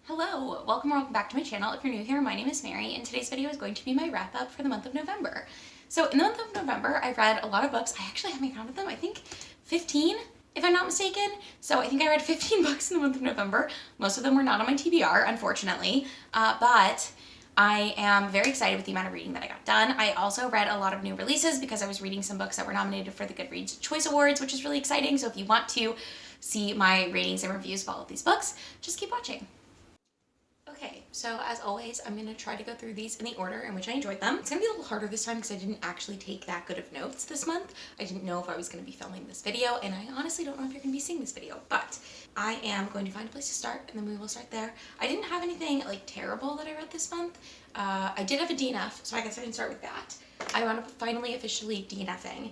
Hello, welcome back to my channel. If you're new here, my name is Mary, and today's video is going to be my wrap up for the month of November. So in the month of November, I read a lot of books. I actually haven't counted them. I think 15, if I'm not mistaken. So I think I read 15 books in the month of November. Most of them were not on my TBR, unfortunately, but I am very excited with the amount of reading that I got done. I also read a lot of new releases because I was reading some books that were nominated for the Goodreads Choice Awards, which is really exciting. So if you want to see my ratings and reviews of all of these books, just keep watching. Okay, so as always, I'm going to try to go through these in the order in which I enjoyed them. It's going to be a little harder this time because I didn't actually take that good of notes this month. I didn't know if I was going to be filming this video, and I honestly don't know if you're going to be seeing this video, but I am going to find a place to start, and then we will start there. I didn't have anything like terrible that I read this month. I did have a DNF, so I guess I can start with that. I wound up finally officially DNFing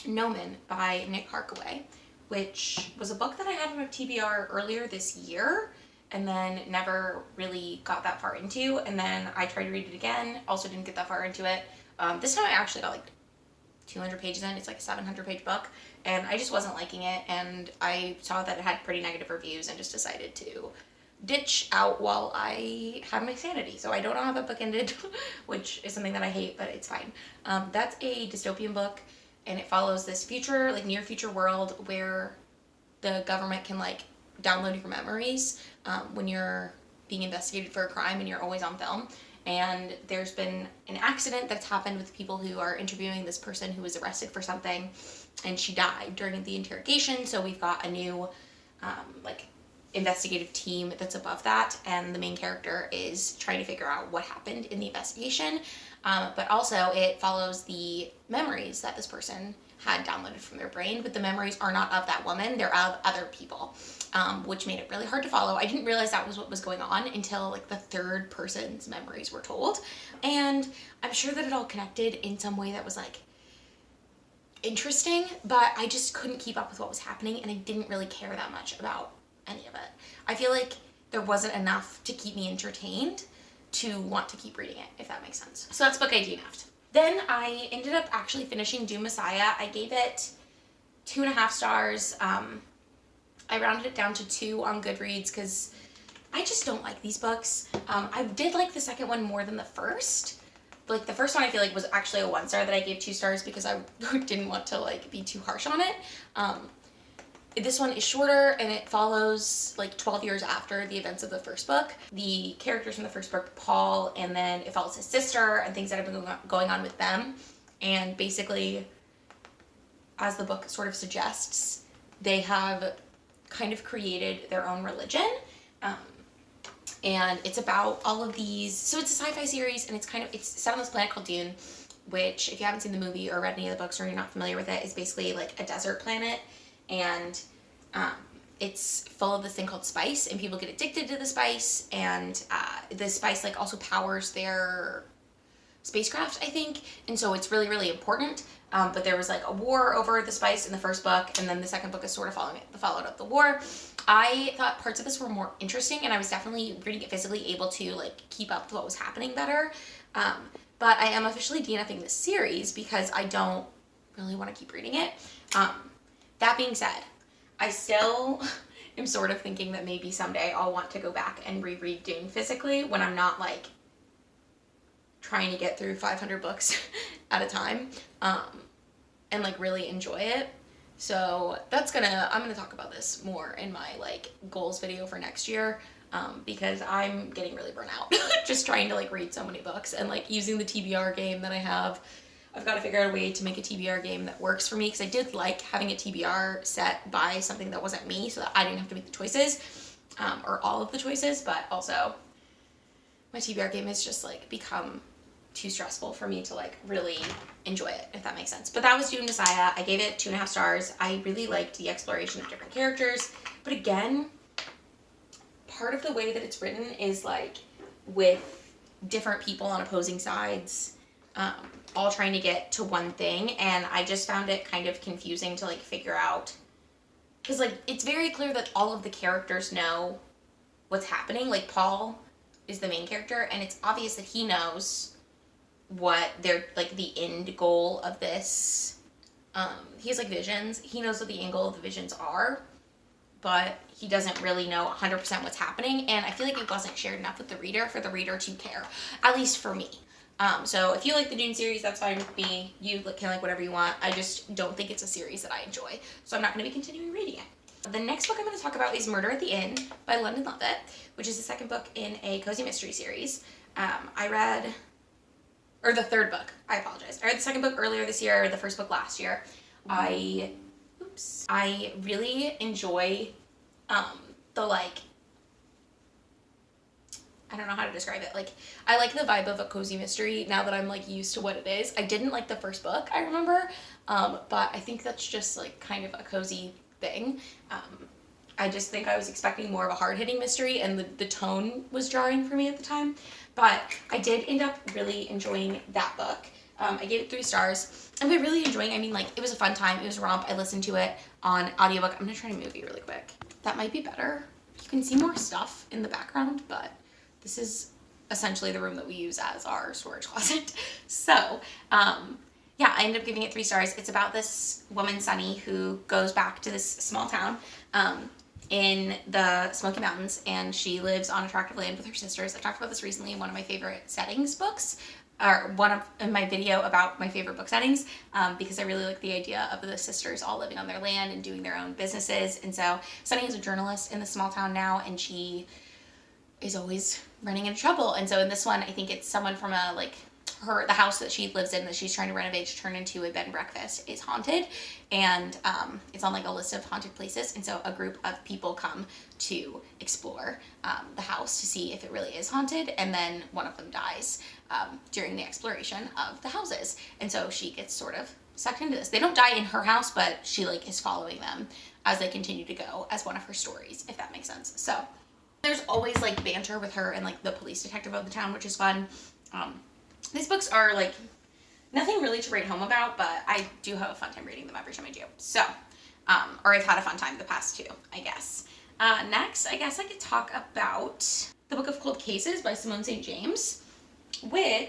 Gnomon by Nick Harkaway, which was a book that I had on my TBR earlier this year, and then never really got that far into, and then I tried to read it again, also didn't get that far into it. This time I actually got like 200 pages in. It's like a 700-page book, and I just wasn't liking it, and I saw that it had pretty negative reviews and just decided to ditch out while I have my sanity. So I don't know how that book ended, which is something that I hate, but it's fine. That's a dystopian book, and it follows this future, like near future world where the government can like download your memories when you're being investigated for a crime and you're always on film. And there's been an accident that's happened with people who are interviewing this person who was arrested for something, and she died during the interrogation. So we've got a new like investigative team that's above that, and the main character is trying to figure out what happened in the investigation. But also it follows the memories that this person had downloaded from their brain, but the memories are not of that woman, they're of other people, which made it really hard to follow. I didn't realize that was what was going on until like the third person's memories were told, and I'm sure that it all connected in some way that was like interesting, but I just couldn't keep up with what was happening, and I didn't really care that much about any of it. I feel like there wasn't enough to keep me entertained to want to keep reading it, if that makes sense. So that's book I DNF'd. Then I ended up actually finishing Dune Messiah. I gave it 2.5 stars. I rounded it down to 2 on Goodreads because I just don't like these books. I did like the second one more than the first. Like the first one I feel like was actually a 1 star that I gave 2 stars because I didn't want to like be too harsh on it. This one is shorter, and it follows like 12 years after the events of the first book. The characters from the first book, Paul, and then it follows his sister and things that have been going on with them. And basically, as the book sort of suggests, they have kind of created their own religion. And it's about all of these, so it's a sci-fi series, and it's set on this planet called Dune, which if you haven't seen the movie or read any of the books or you're not familiar with it, is basically like a desert planet. And it's full of this thing called spice, and people get addicted to the spice, and the spice like also powers their spacecraft, I think, and so it's really, really important. But there was like a war over the spice in the first book, and then the second book is sort of followed up the war. I thought parts of this were more interesting, and I was definitely reading it physically able to like keep up with what was happening better. But I am officially DNFing this series because I don't really want to keep reading it. That being said, I still am sort of thinking that maybe someday I'll want to go back and reread Dune physically when I'm not like trying to get through 500 books at a time, and like really enjoy it. So I'm gonna talk about this more in my like goals video for next year, because I'm getting really burnt out just trying to like read so many books and like using the TBR game that I have. I've got to figure out a way to make a TBR game that works for me, because I did like having a TBR set by something that wasn't me so that I didn't have to make the choices, or all of the choices, but also my TBR game has just like become too stressful for me to like really enjoy it, if that makes sense. But that was Dune Messiah. I gave it 2.5 stars. I really liked the exploration of different characters, but again, part of the way that it's written is like with different people on opposing sides, all trying to get to one thing, and I just found it kind of confusing to like figure out, because like it's very clear that all of the characters know what's happening. Like Paul is the main character, and it's obvious that he knows what they're like the end goal of this. He has like visions. He knows what the end goal of the visions are, but he doesn't really know 100% what's happening, and I feel like it wasn't shared enough with the reader for the reader to care, at least for me. So if you like the Dune series, that's fine with me. You can like whatever you want. I just don't think it's a series that I enjoy, so I'm not going to be continuing reading it. The next book I'm going to talk about is Murder at the Inn by London Lovett, which is the second book in a cozy mystery series. The third book, I apologize. I read the second book earlier this year, the first book last year. I really enjoy I don't know how to describe it. Like, I like the vibe of a cozy mystery now that I'm like used to what it is. I didn't like the first book, I remember, but I think that's just like kind of a cozy thing. I just think I was expecting more of a hard-hitting mystery, and the tone was jarring for me at the time. But I did end up really enjoying that book. I gave it 3 stars. And by really enjoying, I mean like it was a fun time. It was a romp. I listened to it on audiobook. I'm gonna try to move you really quick. That might be better. You can see more stuff in the background, but this is essentially the room that we use as our storage closet. So, yeah, I ended up giving it 3 stars. It's about this woman, Sunny, who goes back to this small town in the Smoky Mountains, and she lives on a tract of land with her sisters. I talked about this recently in one of my favorite settings books, or in my video about my favorite book settings, because I really like the idea of the sisters all living on their land and doing their own businesses. And so Sunny is a journalist in the small town now, and she is always running into trouble. And so in this one, I think it's someone from the house that she lives in that she's trying to renovate to turn into a bed and breakfast is haunted, and it's on like a list of haunted places. And so a group of people come to explore the house to see if it really is haunted, and then one of them dies during the exploration of the houses, and so she gets sort of sucked into this. They don't die in her house, but she like is following them as they continue to go as one of her stories, if that makes sense. So there's always like banter with her and like the police detective of the town, which is fun. These books are like nothing really to write home about, but I do have a fun time reading them every time I do. So, or I've had a fun time the past 2, I guess. Next, I guess I could talk about The Book of Cold Cases by Simone St. James, The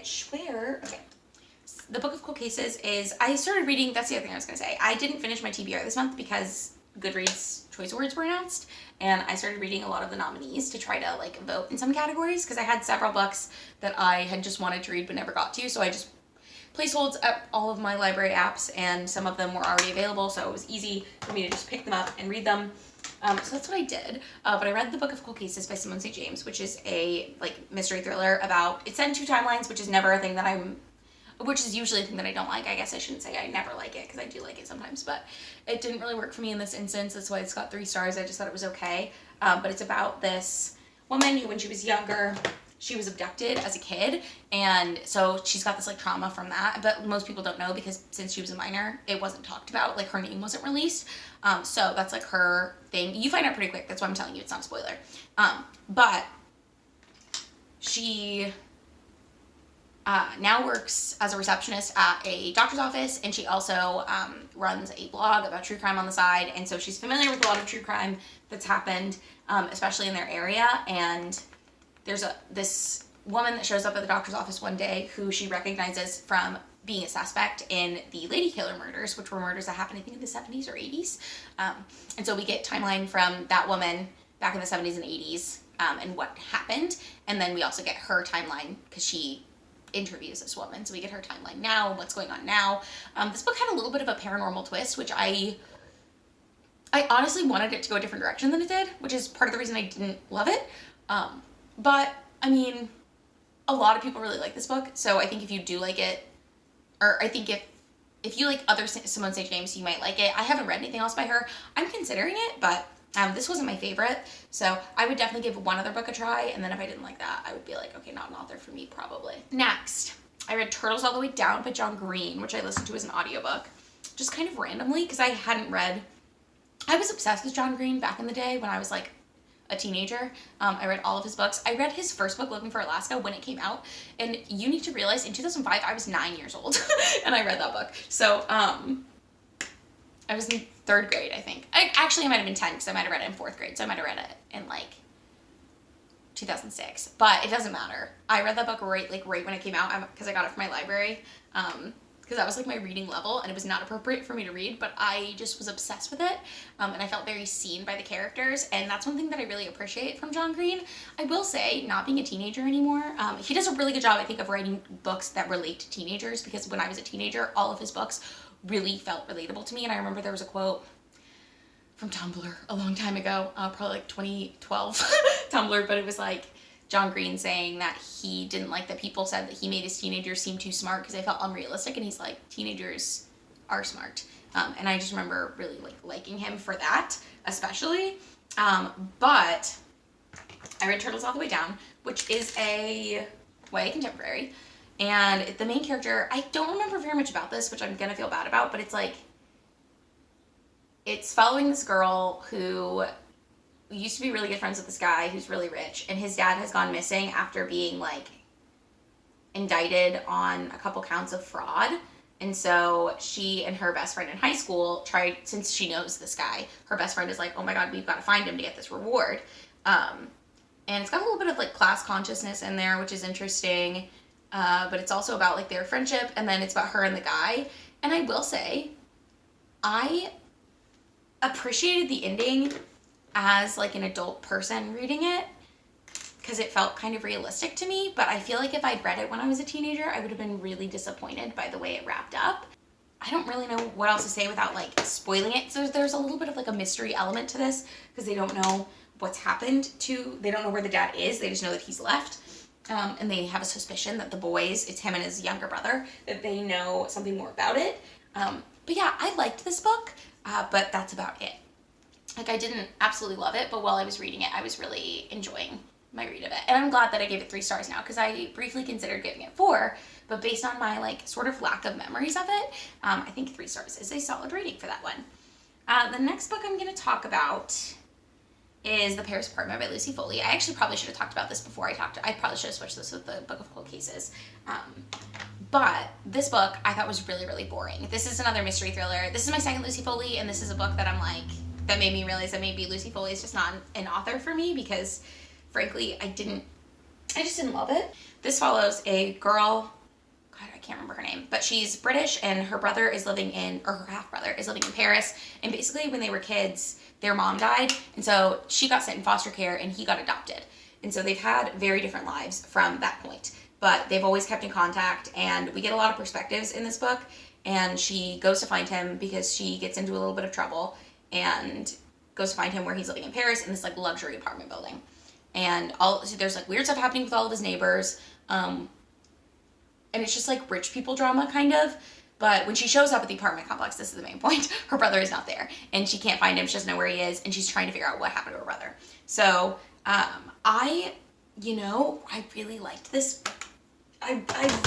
Book of Cold Cases is, I started reading, that's the other thing I was going to say. I didn't finish my TBR this month because Goodreads Choice Awards were announced, and I started reading a lot of the nominees to try to like vote in some categories, because I had several books that I had just wanted to read but never got to, so I just placed holds up all of my library apps, and some of them were already available, so it was easy for me to just pick them up and read them. So that's what I did, but I read The Book of Cold Cases by Simone St. James, which is a like mystery thriller about, it's set in 2 timelines, which is never a thing that which is usually a thing that I don't like. I guess I shouldn't say I never like it, because I do like it sometimes, but it didn't really work for me in this instance. That's why it's got 3 stars. I just thought it was okay. But it's about this woman who, when she was younger, she was abducted as a kid, and so she's got this like trauma from that, but most people don't know, because since she was a minor, it wasn't talked about, like her name wasn't released. So that's like her thing. You find out pretty quick. That's why I'm telling you, it's not a spoiler. But she now works as a receptionist at a doctor's office, and she also runs a blog about true crime on the side, and so she's familiar with a lot of true crime that's happened, especially in their area. And there's this woman that shows up at the doctor's office one day who she recognizes from being a suspect in the Lady Killer murders, which were murders that happened, I think, in the 70s or 80s. And so we get timeline from that woman back in the 70s and 80s, and what happened, and then we also get her timeline, because she interviews this woman, so we get her timeline now and what's going on now. This book had a little bit of a paranormal twist, which I honestly wanted it to go a different direction than it did, which is part of the reason I didn't love it. But I mean, a lot of people really like this book, so I think if you do like it, or I think if you like other Simone St. James, you might like it. I haven't read anything else by her. I'm considering it, but this wasn't my favorite, so I would definitely give one other book a try, and then if I didn't like that, I would be like, okay, not an author for me, probably. Next, I read Turtles All the Way Down by John Green, which I listened to as an audiobook, just kind of randomly, because I was obsessed with John Green back in the day when I was like a teenager. I read all of his books. I read his first book, Looking for Alaska, when it came out, and you need to realize in 2005, I was 9 years old, and I read that book, so, I was in 3rd grade, I think. I might have been 10, because I might have read it in 4th grade, so I might have read it in, like, 2006. But it doesn't matter. I read that book right when it came out, because I got it from my library, because because that was like my reading level and it was not appropriate for me to read, but I just was obsessed with it, and I felt very seen by the characters, and that's one thing that I really appreciate from John Green. I will say, not being a teenager anymore, he does a really good job, I think, of writing books that relate to teenagers, because when I was a teenager, all of his books really felt relatable to me, and I remember there was a quote from Tumblr a long time ago, probably like 2012 Tumblr, but it was like John Green saying that he didn't like that people said that he made his teenagers seem too smart because they felt unrealistic, and he's like, teenagers are smart. And I just remember really liking him for that, especially. But I read Turtles All the Way Down, which is a YA contemporary, and the main character, I don't remember very much about this, which I'm gonna feel bad about, but it's like, it's following this girl who used to be really good friends with this guy who's really rich, and his dad has gone missing after being like indicted on a couple counts of fraud. And so she and her best friend in high school tried, since she knows this guy, her best friend is like, oh my god, we've got to find him to get this reward. And it's got a little bit of like class consciousness in there, which is interesting, but it's also about like their friendship, and then it's about her and the guy. And I will say, I appreciated the ending as like an adult person reading it, because it felt kind of realistic to me, but I feel like if I'd read it when I was a teenager, I would have been really disappointed by the way it wrapped up. I don't really know what else to say without like spoiling it. So there's a little bit of like a mystery element to this, because they don't know what's happened to, they don't know where the dad is, they just know that he's left. And they have a suspicion that the boys, it's him and his younger brother, that they know something more about it. But yeah, I liked this book. But that's about it. Like, I didn't absolutely love it, but while I was reading it, I was really enjoying my read of it. And I'm glad that I gave it 3 stars now, because I briefly considered giving it 4, but based on my, like, sort of lack of memories of it, I think 3 stars is a solid rating for that one. The next book I'm going to talk about is The Paris Apartment by Lucy Foley. I actually probably should have talked about this before I probably should have switched this with the Book of Cold Cases. But this book I thought was really, really boring. This is another mystery thriller. This is my second Lucy Foley, and this is a book that I'm like, that made me realize that maybe Lucy Foley is just not an author for me, because frankly, I just didn't love it. This follows a girl, God, I can't remember her name, but she's British, and her brother is living in, or her half-brother is living in Paris, and basically when they were kids, their mom died, and so she got sent in foster care, and he got adopted. And so they've had very different lives from that point, but they've always kept in contact, and we get a lot of perspectives in this book, and she goes to find him because she gets into a little bit of trouble, and goes to find him where he's living in Paris in this like luxury apartment building. And there's like weird stuff happening with all of his neighbors, and it's just like rich people drama kind of. But when she shows up at the apartment complex, this is the main point, her brother is not there, and she can't find him, she doesn't know where he is, and she's trying to figure out what happened to her brother. So I really liked this. I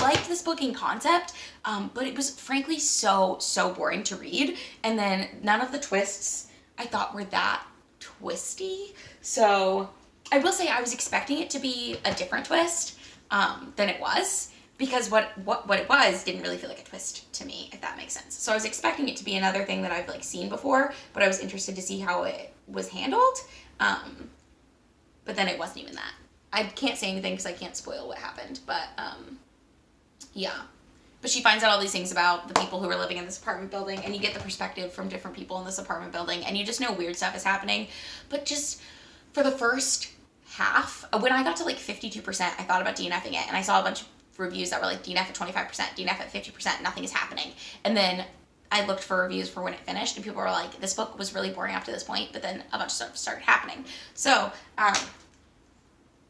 liked this book in concept, but it was frankly so boring to read, and then none of the twists I thought were that twisty. So I will say I was expecting it to be a different twist than it was, because what it was didn't really feel like a twist to me, if that makes sense. So I was expecting it to be another thing that I've like seen before, but I was interested to see how it was handled. But then it wasn't even that. I can't say anything because I can't spoil what happened, but yeah. But she finds out all these things about the people who are living in this apartment building, and you get the perspective from different people in this apartment building, and you just know weird stuff is happening. But just for the first half, when I got to like 52%, I thought about DNFing it, and I saw a bunch of reviews that were like DNF at 25%, DNF at 50%, nothing is happening. And then I looked for reviews for when it finished, and people were like, this book was really boring up to this point, but then a bunch of stuff started happening. So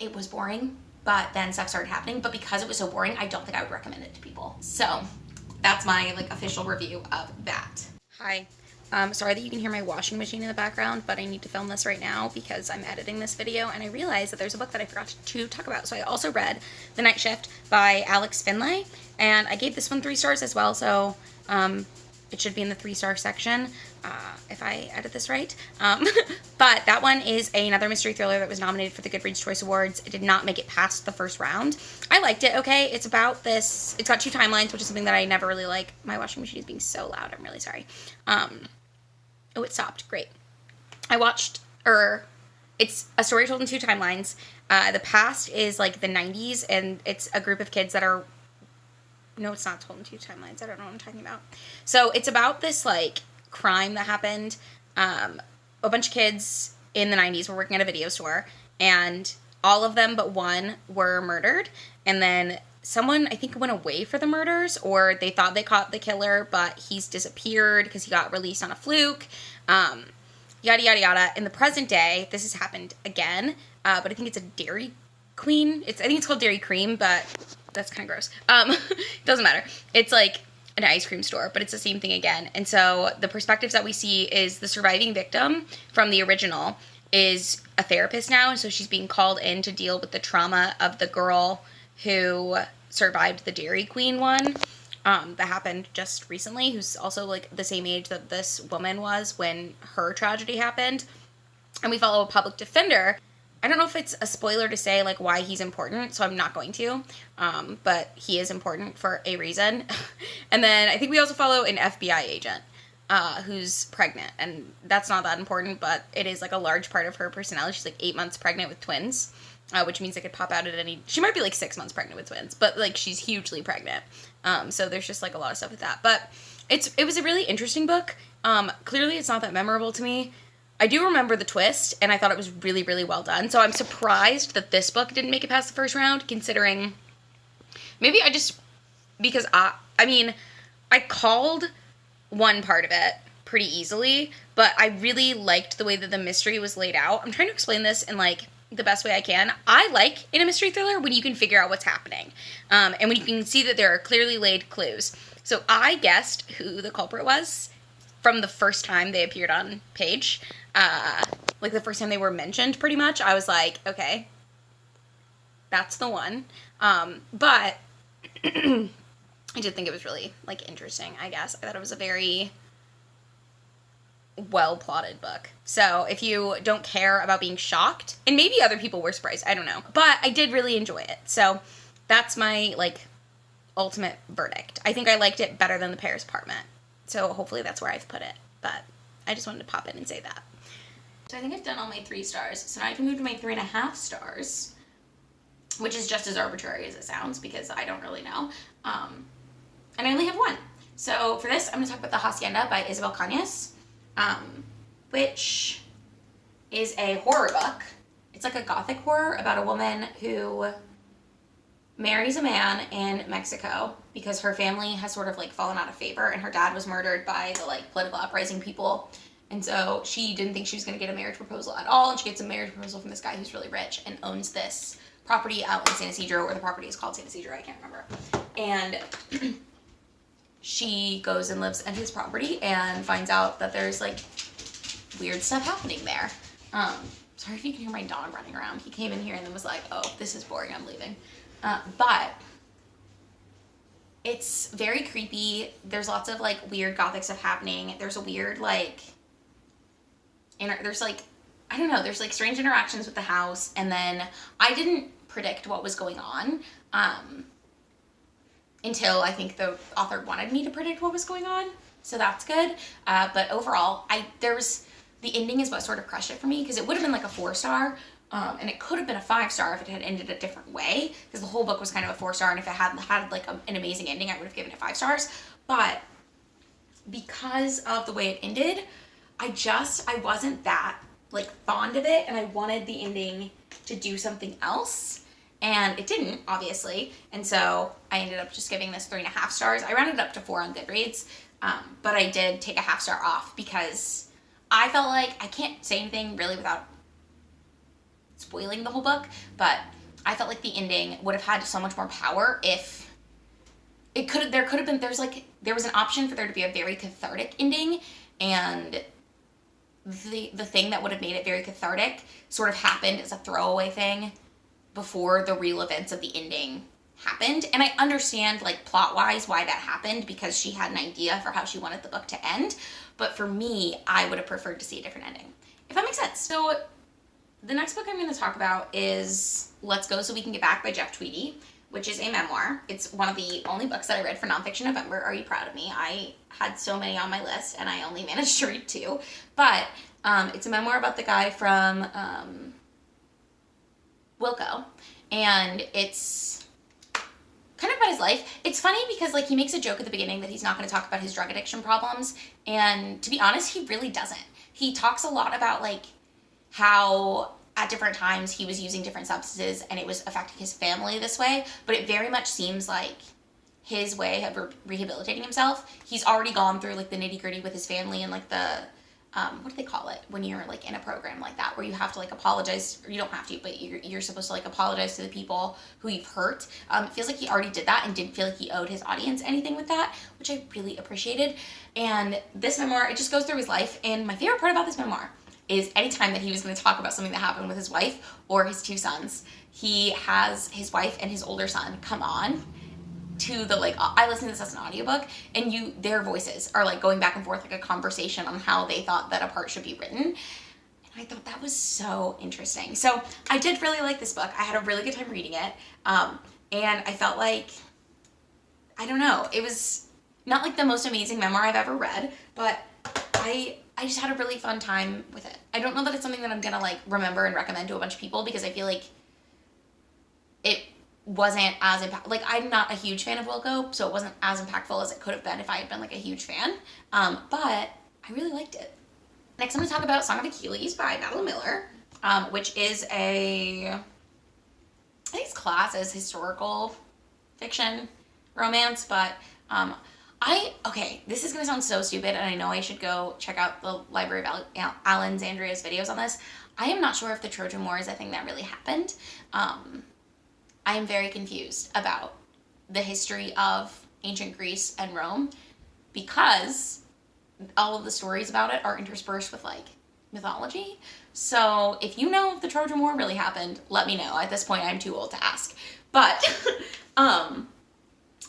it was boring, but then stuff started happening. But because it was so boring, I don't think I would recommend it to people. So that's my like official review of that. Hi. Sorry that you can hear my washing machine in the background, but I need to film this right now because I'm editing this video, and I realized that there's a book that I forgot to talk about. So I also read The Night Shift by Alex Finlay, and I gave this one 3 stars as well, so it should be in the 3-star section, if I edit this right. But that one is another mystery thriller that was nominated for the Goodreads Choice Awards. It did not make it past the first round. I liked it, okay? It's about this, it's got 2 timelines, which is something that I never really like. My washing machine is being so loud, I'm really sorry. Oh, it stopped. Great. It's a story told in 2 timelines. The past is like the 90s, and it's a group of kids that are No, it's not told in 2 timelines. I don't know what I'm talking about. So it's about this, like, crime that happened. A bunch of kids in the 90s were working at a video store, and all of them but one were murdered. And then someone, I think, went away for the murders, or they thought they caught the killer, but he's disappeared because he got released on a fluke. Yada, yada, yada. In the present day, this has happened again, but I think it's a Dairy Queen. I think it's called Dairy Cream, but that's kind of gross. Doesn't matter. It's like an ice cream store, but it's the same thing again. And so the perspectives that we see is the surviving victim from the original is a therapist now, and so she's being called in to deal with the trauma of the girl who survived the Dairy Queen one that happened just recently, who's also like the same age that this woman was when her tragedy happened. And we follow a public defender. I don't know if it's a spoiler to say, like, why he's important, so I'm not going to. But he is important for a reason. And then I think we also follow an FBI agent who's pregnant. And that's not that important, but it is, like, a large part of her personality. She's, like, 8 months pregnant with twins, which means they could pop out at any... She might be, like, 6 months pregnant with twins, but, like, she's hugely pregnant. So there's just, like, a lot of stuff with that. But it was a really interesting book. Clearly it's not that memorable to me. I do remember the twist, and I thought it was really, really well done. So I'm surprised that this book didn't make it past the first round, considering... Maybe I just... Because I called one part of it pretty easily, but I really liked the way that the mystery was laid out. I'm trying to explain this in, like, the best way I can. I like, in a mystery thriller, when you can figure out what's happening. And when you can see that there are clearly laid clues. So I guessed who the culprit was from the first time they appeared on page. Like, the first time they were mentioned, pretty much. I was like, okay, that's the one. But I did think it was really, like, interesting, I guess. I thought it was a very well-plotted book. So if you don't care about being shocked, and maybe other people were surprised, I don't know. But I did really enjoy it. So that's my, like, ultimate verdict. I think I liked it better than The Paris Apartment. So hopefully that's where I've put it. But I just wanted to pop in and say that. So I think I've done all my 3 stars. So now I can move to my 3.5 stars, which is just as arbitrary as it sounds because I don't really know. And I only have 1. So for this, I'm going to talk about The Hacienda by Isabel Canas, which is a horror book. It's like a gothic horror about a woman who marries a man in Mexico because her family has sort of, like, fallen out of favor, and her dad was murdered by the, like, political uprising people. And so she didn't think she was going to get a marriage proposal at all, and she gets a marriage proposal from this guy who's really rich and owns this property out in San Isidro, or the property is called San Isidro, I can't remember. And she goes and lives at his property and finds out that there's, like, weird stuff happening there. Sorry if you can hear my dog running around. He came in here and then was like, oh, this is boring, I'm leaving. But it's very creepy. There's lots of, like, weird gothic stuff happening. There's a weird, like, there's, like, I don't know, there's, like, strange interactions with the house, and then I didn't predict what was going on until I think the author wanted me to predict what was going on, so that's good. But overall, the ending is what sort of crushed it for me, because it would have been, like, a 4-star, and it could have been a 5-star if it had ended a different way, because the whole book was kind of a 4-star, and if it had like an amazing ending, I would have given it 5 stars. But because of the way it ended, I wasn't that, like, fond of it, and I wanted the ending to do something else, and it didn't, obviously, and so I ended up just giving this 3.5 stars. I rounded up to 4 on Goodreads, but I did take a half-star off because I felt like I can't say anything really without spoiling the whole book, but I felt like the ending would have had so much more power if there was an option for there to be a very cathartic ending, and the thing that would have made it very cathartic sort of happened as a throwaway thing before the real events of the ending happened. And I understand, like, plot-wise why that happened, because she had an idea for how she wanted the book to end, but for me, I would have preferred to see a different ending, if that makes sense. So the next book I'm going to talk about is Let's Go So We Can Get Back by Jeff Tweedy, which is a memoir. It's one of the only books that I read for Nonfiction November. Are you proud of me? I had so many on my list, and I only managed to read 2. But it's a memoir about the guy from Wilco, and it's kind of about his life. It's funny because, like, he makes a joke at the beginning that he's not going to talk about his drug addiction problems. And to be honest, he really doesn't. He talks a lot about, like, how at different times he was using different substances and it was affecting his family this way. But it very much seems like his way of rehabilitating himself. He's already gone through, like, the nitty gritty with his family and, like, the... what do they call it when you're, like, in a program like that, where you have to, like, apologize, or you don't have to, but you're supposed to, like, apologize to the people who you've hurt. It feels like he already did that and didn't feel like he owed his audience anything with that, which I really appreciated. And this memoir, it just goes through his life, and my favorite part about this memoir is anytime that he was going to talk about something that happened with his wife or his 2 sons, he has his wife and his older son come on to the, like, I listened to this as an audiobook, and their voices are, like, going back and forth, like a conversation on how they thought that a part should be written. And I thought that was so interesting. So I did really like this book. I had a really good time reading it. And I felt like, I don't know, it was not like the most amazing memoir I've ever read, but I just had a really fun time with it. I don't know that it's something that I'm gonna, like, remember and recommend to a bunch of people, because I feel like it wasn't as like, I'm not a huge fan of Wilco, so it wasn't as impactful as it could have been if I had been, like, a huge fan. But I really liked it. Next, I'm going to talk about Song of Achilles by Madeline Miller, which is I think it's classed as historical fiction romance, but okay, this is going to sound so stupid, and I know I should go check out the Library of Alexandria's videos on this. I am not sure if the Trojan War is a thing that really happened. I am very confused about the history of ancient Greece and Rome, because all of the stories about it are interspersed with, like, mythology. So if you know if the Trojan War really happened, let me know. At this point, I'm too old to ask. But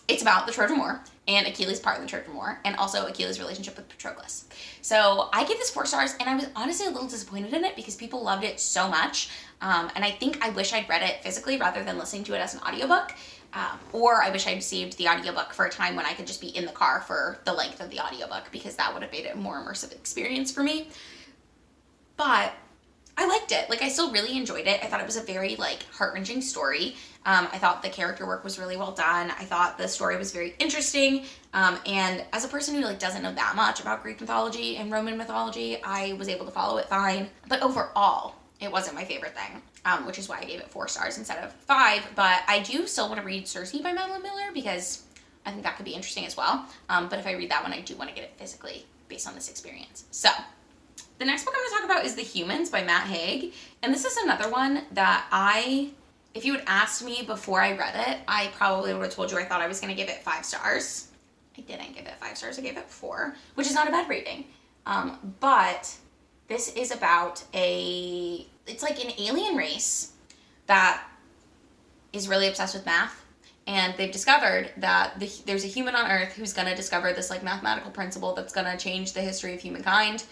it's about the Trojan War and Achilles' part in the Trojan War, and also Achilles' relationship with Patroclus. So I give this 4 stars, and I was honestly a little disappointed in it because people loved it so much. And I think I wish I'd read it physically rather than listening to it as an audiobook. Or I wish I'd saved the audiobook for a time when I could just be in the car for the length of the audiobook, because that would have made it a more immersive experience for me. But I liked it. Like, I still really enjoyed it. I thought it was a very, like, heart-wrenching story. I thought the character work was really well done. I thought the story was very interesting. And as a person who, like, doesn't know that much about Greek mythology and Roman mythology, I was able to follow it fine. But overall, it wasn't my favorite thing, which is why I gave it 4 stars instead of 5. But I do still want to read Circe by Madeline Miller, because I think that could be interesting as well. But if I read that one, I do want to get it physically based on this experience. So the next book I'm going to talk about is The Humans by Matt Haig. And this is another one that if you had asked me before I read it, I probably would have told you I thought I was going to give it 5 stars. I didn't give it 5 stars. I gave it 4, which is not a bad rating. But this is about it's like an alien race that is really obsessed with math. And they've discovered that there's a human on Earth who's going to discover this, like, mathematical principle that's going to change the history of humankind.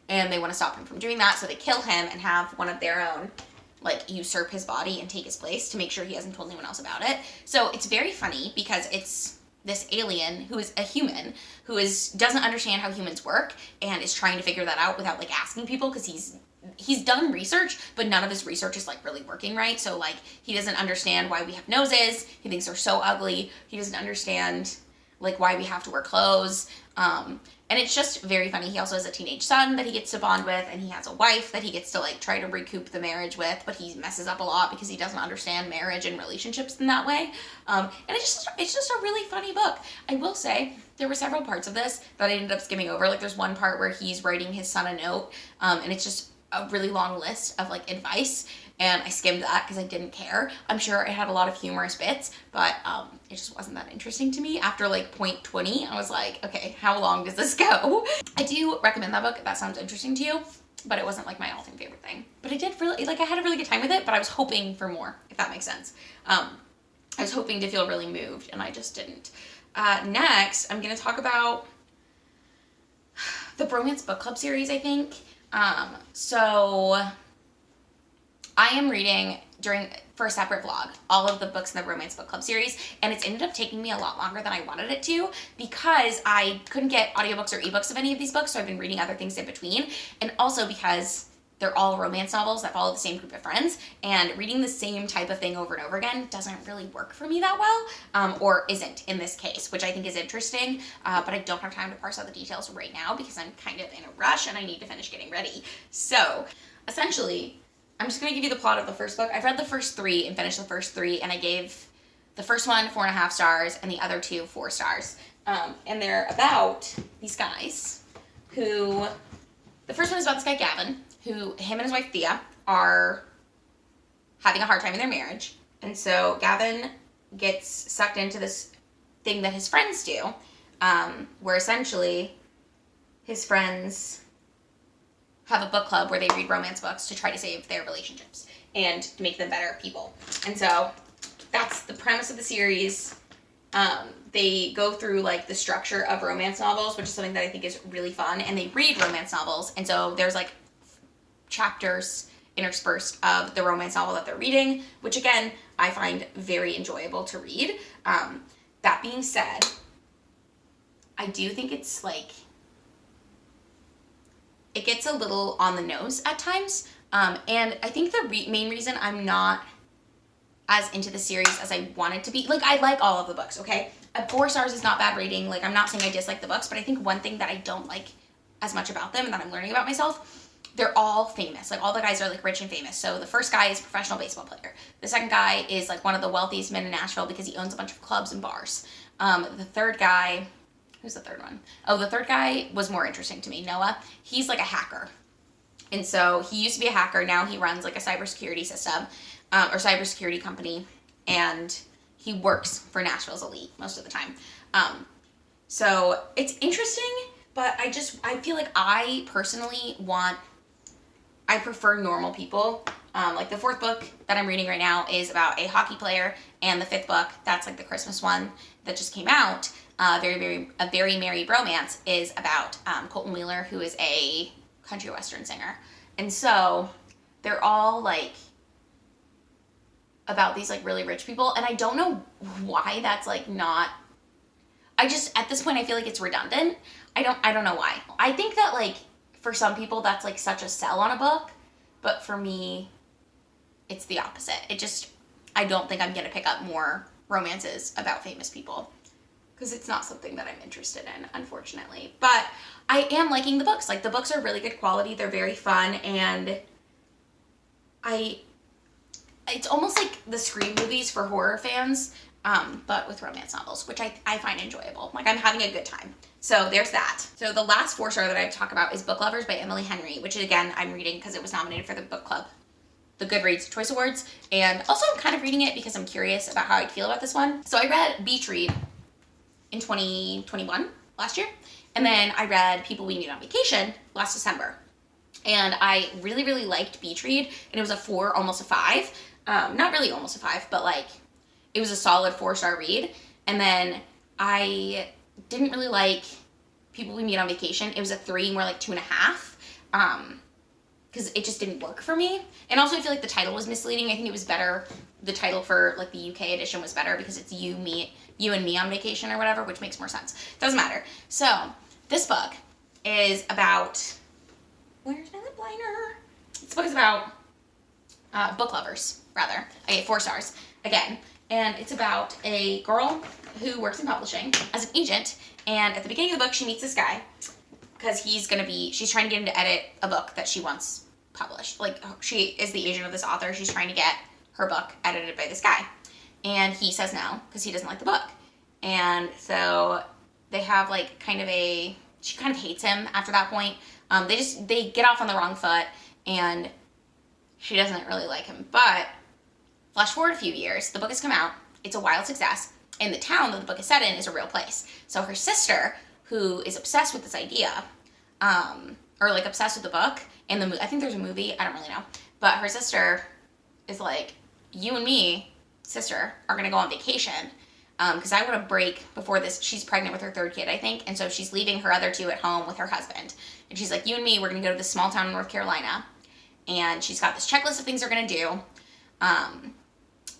And they want to stop him from doing that, so they kill him and have one of their own, like, usurp his body and take his place to make sure he hasn't told anyone else about it. So it's very funny because it's this alien who is a human who doesn't understand how humans work and is trying to figure that out without, like, asking people, because he's done research, but none of his research is, like, really working right. So, like, he doesn't understand why we have noses. He thinks they're so ugly. He doesn't understand, like, why we have to wear clothes. And it's just very funny. He also has a teenage son that he gets to bond with, and he has a wife that he gets to, like, try to recoup the marriage with, but he messes up a lot because he doesn't understand marriage and relationships in that way. And it's just a really funny book. I will say, there were several parts of this that I ended up skimming over. Like, there's one part where he's writing his son a note, and it's just a really long list of, like, advice, and I skimmed that because I didn't care. I'm sure it had a lot of humorous bits, but it just wasn't that interesting to me. After, like, point 20, I was like, okay, how long does this go? I do recommend that book if that sounds interesting to you, but it wasn't, like, my all-time favorite thing. But I did really, like, I had a really good time with it, but I was hoping for more, if that makes sense. I was hoping to feel really moved, and I just didn't. Next, I'm going to talk about the Bromance Bookclub series, I think. So I am reading for a separate vlog all of the books in the Bromance Bookclub series, and it's ended up taking me a lot longer than I wanted it to because I couldn't get audiobooks or ebooks of any of these books, so I've been reading other things in between, and also because they're all romance novels that follow the same group of friends, and reading the same type of thing over and over again doesn't really work for me that well, or isn't in this case, which I think is interesting, but I don't have time to parse out the details right now because I'm kind of in a rush and I need to finish getting ready. So, essentially, I'm just going to give you the plot of the first book. I've read the first 3 and finished the first 3, and I gave the first one 4.5 stars and the other 2 4 stars. And they're about these guys who, the first one is about this guy Gavin, who him and his wife Tthe are having a hard time in their marriage. And so Gavin gets sucked into this thing that his friends do, where essentially his friends have a book club where they read romance books to try to save their relationships and make them better people. And so that's the premise of the series. They go through like the structure of romance novels, which is something that I think is really fun, and they read romance novels, and so there's like chapters interspersed of the romance novel that they're reading, which again I find very enjoyable to read. That being said, I do think it's like, it gets a little on the nose at times, and I think the main reason I'm not as into the series as I wanted to be, like, I like all of the books, okay? 4 stars is not bad rating. Like, I'm not saying I dislike the books, but I think one thing that I don't like as much about them and that I'm learning about myself, they're all famous. Like, all the guys are, like, rich and famous. So the first guy is a professional baseball player. The second guy is, like, one of the wealthiest men in Nashville because he owns a bunch of clubs and bars. The third guy, who's the third one? Oh, the third guy was more interesting to me, Noah. He's, like, a hacker. And so he used to be a hacker. Now he runs, like, a cybersecurity system, or cybersecurity company, and he works for Nashville's elite most of the time. So it's interesting, but I feel like I personally I prefer normal people. Like the 4th book that I'm reading right now is about a hockey player, and the 5th book, that's like the Christmas one that just came out, a very merry bromance, is about Colton Wheeler, who is a country western singer. And so they're all like about these like really rich people, and I don't know why that's like not, at this point I feel like it's redundant. I don't know why. I think that like for some people that's like such a sell on a book, but for me it's the opposite. I don't think I'm gonna pick up more romances about famous people because it's not something that I'm interested in, unfortunately. But I am liking the books. Like, the books are really good quality, they're very fun, and it's almost like the Scream movies for horror fans, but with romance novels, which I find enjoyable. Like, I'm having a good time. So there's that. So the last 4-star that I have to talk about is Book Lovers by Emily Henry, which again, I'm reading because it was nominated for the book club, the Goodreads Choice Awards. And also I'm kind of reading it because I'm curious about how I'd feel about this one. So I read Beach Read in 2021, last year. And then I read People We Meet on Vacation last December. And I really, really liked Beach Read, and it was a 4, almost a 5. Not really almost a 5, but like, it was a solid 4-star read. And then I didn't really like People We Meet on Vacation. It was a 3, more like 2.5, because it just didn't work for me. And also I feel like the title was misleading. I think it was better, the title for like the UK edition was better because it's You and Me on Vacation or whatever, which makes more sense. Doesn't matter. So this book is about, where's my lip liner? This book is about book lovers, rather. I gave 4 stars again. And it's about a girl who works in publishing as an agent. And at the beginning of the book, she meets this guy because she's trying to get him to edit a book that she wants published. Like, she is the agent of this author. She's trying to get her book edited by this guy. And he says no because he doesn't like the book. And so they have like she kind of hates him after that point. They get off on the wrong foot, and she doesn't really like him. But flash forward a few years, the book has come out. It's a wild success, and the town that the book is set in is a real place. So her sister, who is obsessed with this idea, or like obsessed with the book, and I think there's a movie, I don't really know, but her sister is like, you and me, sister, are gonna go on vacation, because I want to break before this. She's pregnant with her 3rd kid, I think, and so she's leaving her other 2 at home with her husband. And she's like, you and me, we're gonna go to this small town in North Carolina. And she's got this checklist of things they're gonna do.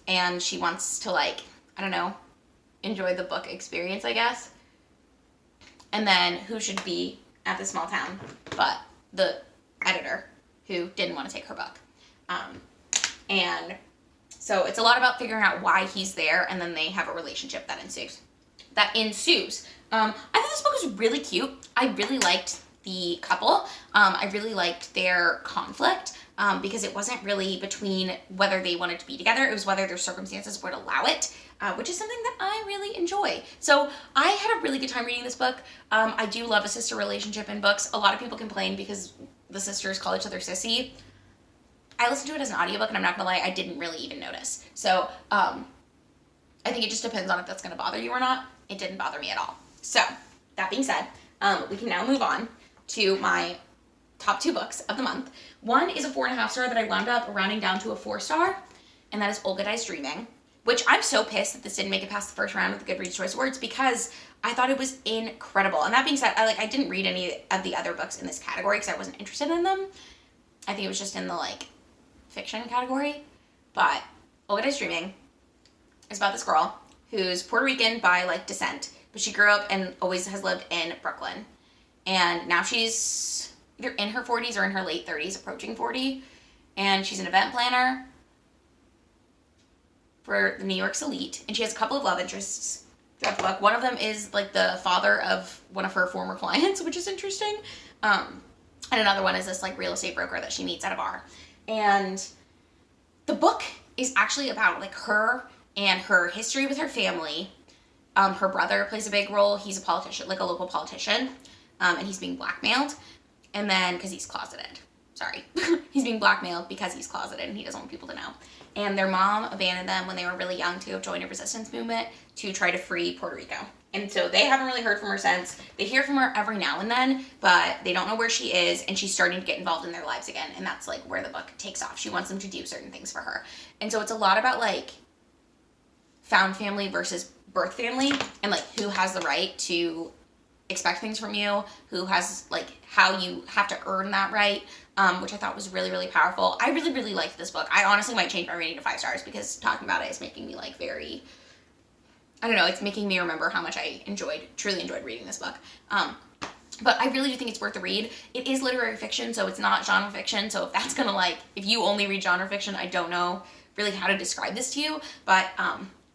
And she wants to, like, I don't know, enjoy the book experience, I guess. And then who should be at the small town but the editor, who didn't want to take her book. And so it's a lot about figuring out why he's there, and then they have a relationship that ensues. I thought this book was really cute. I really liked the couple. I really liked their conflict because it wasn't really between whether they wanted to be together. It was whether their circumstances would allow it, which is something that I really enjoy. So I had a really good time reading this book. I do love a sister relationship in books. A lot of people complain because the sisters call each other sissy. I listened to it as an audiobook, and I'm not gonna lie, I didn't really even notice. So I think it just depends on if that's gonna bother you or not. It didn't bother me at all. So that being said, we can now move on to my top 2 books of the month. One is a 4.5 star that I wound up rounding down to a 4 star, and that is Olga Dies Dreaming, which I'm so pissed that this didn't make it past the first round of the Goodreads Choice Awards because I thought it was incredible. And that being said, I didn't read any of the other books in this category because I wasn't interested in them. I think it was just in the fiction category. But Olga Dies Dreaming is about this girl who's Puerto Rican by descent, but she grew up and always has lived in Brooklyn. And now she's either in her 40s or in her late 30s, approaching 40. And she's an event planner for the New York's elite. And she has a couple of love interests throughout the book. One of them is the father of one of her former clients, which is interesting. And another one is this real estate broker that she meets at a bar. And the book is actually about her and her history with her family. Her brother plays a big role. He's a politician, a local politician. And he's being blackmailed. And then, because he's closeted. Sorry. He's being blackmailed because he's closeted and he doesn't want people to know. And their mom abandoned them when they were really young to join a resistance movement to try to free Puerto Rico. And so they haven't really heard from her since. They hear from her every now and then, but they don't know where she is, and she's starting to get involved in their lives again. And that's where the book takes off. She wants them to do certain things for her. And so it's a lot about found family versus birth family, and who has the right to expect things from you, who has how you have to earn that right, which I thought was really, really powerful. I really, really liked this book. I honestly might change my rating to 5 stars because talking about it is making me very, I don't know, it's making me remember how much I truly enjoyed reading this book. But I really do think it's worth a read. It is literary fiction, so it's not genre fiction, so if that's gonna if you only read genre fiction, I don't know really how to describe this to you, but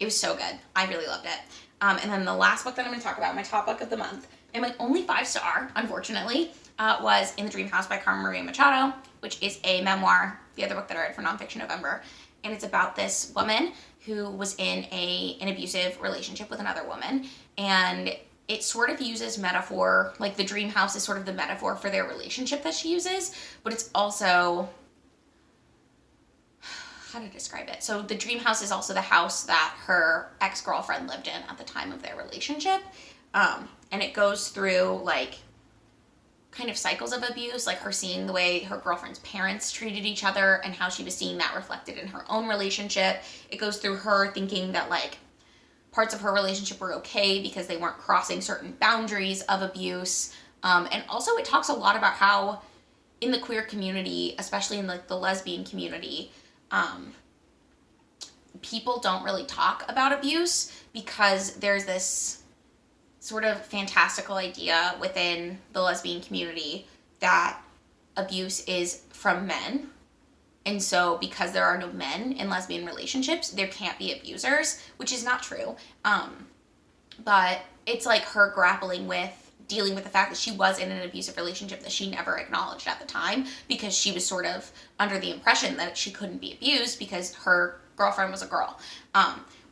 it was so good. I really loved it. And then the last book that I'm going to talk about, my top book of the month, and my only 5 star, unfortunately, was In the Dream House by Carmen Machado, which is a memoir, the other book that I read for Nonfiction November. And it's about this woman who was in an abusive relationship with another woman. And it sort of uses metaphor, the dream house is sort of the metaphor for their relationship that she uses, but it's also, how to describe it? So the dream house is also the house that her ex-girlfriend lived in at the time of their relationship. And it goes through kind of cycles of abuse, her seeing the way her girlfriend's parents treated each other and how she was seeing that reflected in her own relationship. It goes through her thinking that parts of her relationship were okay because they weren't crossing certain boundaries of abuse. And also it talks a lot about how in the queer community, especially in the lesbian community, people don't really talk about abuse because there's this sort of fantastical idea within the lesbian community that abuse is from men. And so because there are no men in lesbian relationships, there can't be abusers, which is not true. But it's her grappling with dealing with the fact that she was in an abusive relationship that she never acknowledged at the time because she was sort of under the impression that she couldn't be abused because her girlfriend was a girl,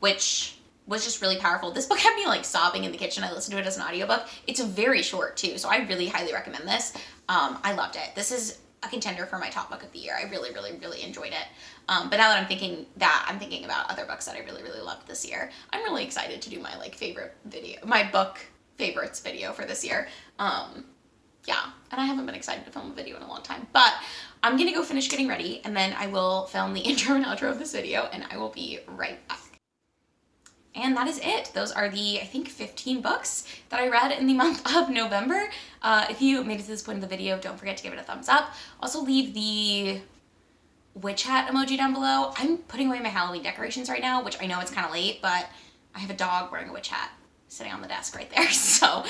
which was just really powerful. This book had me sobbing in the kitchen. I listened to it as an audiobook. It's very short too, so I really highly recommend this. I loved it. This is a contender for my top book of the year. I really, really, really enjoyed it. But now that I'm thinking about other books that I really, really loved this year. I'm really excited to do my my book favorites video for this year. Yeah, and I haven't been excited to film a video in a long time, but I'm gonna go finish getting ready and then I will film the intro and outro of this video and I will be right back. And that is it. Those are the, I think, 15 books that I read in the month of November. If you made it to this point in the video, don't forget to give it a thumbs up. Also leave the witch hat emoji down below. I'm putting away my Halloween decorations right now, which I know it's kind of late, but I have a dog wearing a witch hat. sitting on the desk right there. So,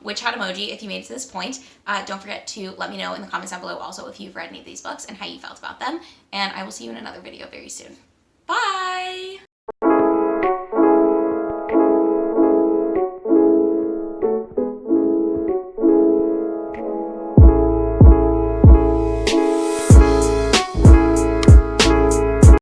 witch hat emoji if you made it to this point. Don't forget to let me know in the comments down below also if you've read any of these books and how you felt about them. And I will see you in another video very soon. Bye!